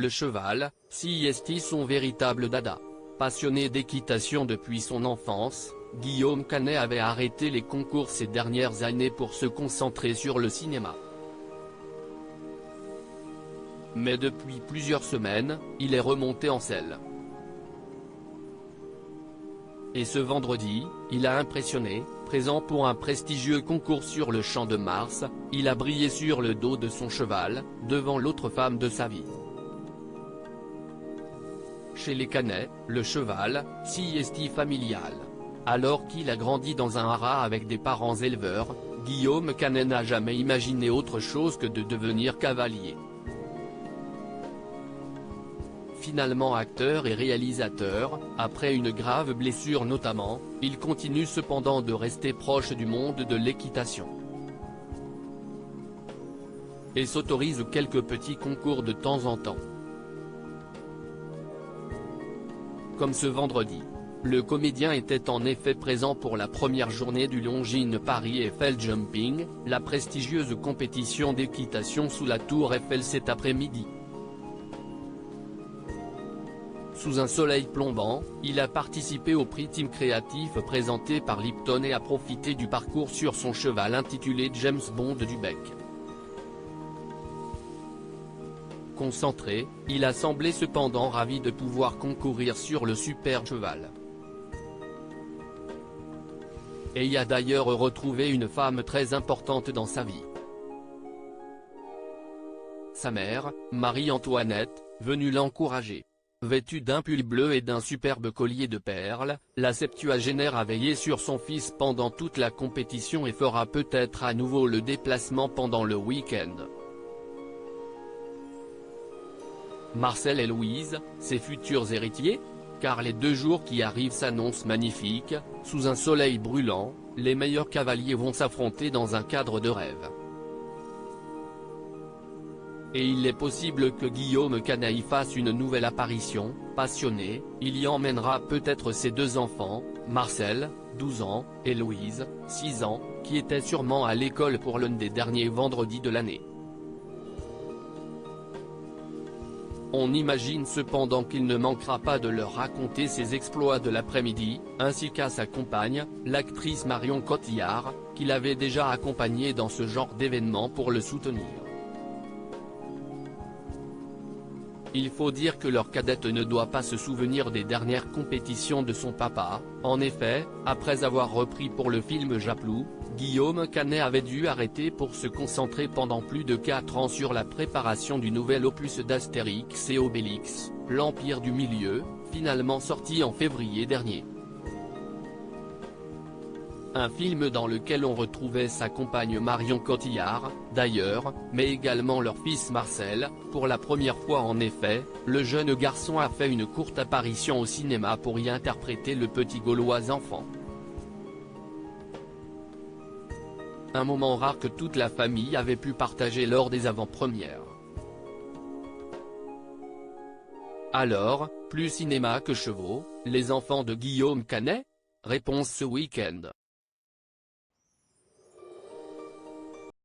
Le cheval, c'est son véritable dada. Passionné d'équitation depuis son enfance, Guillaume Canet avait arrêté les concours ces dernières années pour se concentrer sur le cinéma. Mais depuis plusieurs semaines, il est remonté en selle. Et ce vendredi, il a impressionné, présent pour un prestigieux concours sur le Champ de Mars, il a brillé sur le dos de son cheval, devant l'autre femme de sa vie. Chez les Canet, le cheval, c'est familial. Alors qu'il a grandi dans un haras avec des parents éleveurs, Guillaume Canet n'a jamais imaginé autre chose que de devenir cavalier. Finalement acteur et réalisateur, après une grave blessure notamment, il continue cependant de rester proche du monde de l'équitation. Et s'autorise quelques petits concours de temps en temps. Comme ce vendredi. Le comédien était en effet présent pour la première journée du Longines Paris Eiffel Jumping, la prestigieuse compétition d'équitation sous la tour Eiffel cet après-midi. Sous un soleil plombant, il a participé au prix Team Créatif présenté par Lipton et a profité du parcours sur son cheval intitulé James Bond du Bec. Concentré, il a semblé cependant ravi de pouvoir concourir sur le super cheval. Et y a d'ailleurs retrouvé une femme très importante dans sa vie. Sa mère, Marie-Antoinette, venue l'encourager. Vêtue d'un pull bleu et d'un superbe collier de perles, la septuagénaire a veillé sur son fils pendant toute la compétition et fera peut-être à nouveau le déplacement pendant le week-end. Marcel et Louise, ses futurs héritiers? Car les 2 jours qui arrivent s'annoncent magnifiques, sous un soleil brûlant, les meilleurs cavaliers vont s'affronter dans un cadre de rêve. Et il est possible que Guillaume Canet y fasse une nouvelle apparition. Passionné, il y emmènera peut-être ses 2 enfants, Marcel, 12 ans, et Louise, 6 ans, qui étaient sûrement à l'école pour l'un des derniers vendredis de l'année. On imagine cependant qu'il ne manquera pas de leur raconter ses exploits de l'après-midi, ainsi qu'à sa compagne, l'actrice Marion Cotillard, qu'il avait déjà accompagnée dans ce genre d'événement pour le soutenir. Il faut dire que leur cadette ne doit pas se souvenir des dernières compétitions de son papa. En effet, après avoir repris pour le film Japlou, Guillaume Canet avait dû arrêter pour se concentrer pendant plus de 4 ans sur la préparation du nouvel opus d'Astérix et Obélix, l'Empire du Milieu, finalement sorti en février dernier. Un film dans lequel on retrouvait sa compagne Marion Cotillard, d'ailleurs, mais également leur fils Marcel. Pour la première fois en effet, le jeune garçon a fait une courte apparition au cinéma pour y interpréter le petit Gaulois enfant. Un moment rare que toute la famille avait pu partager lors des avant-premières. Alors, plus cinéma que chevaux, les enfants de Guillaume Canet? Réponse ce week-end.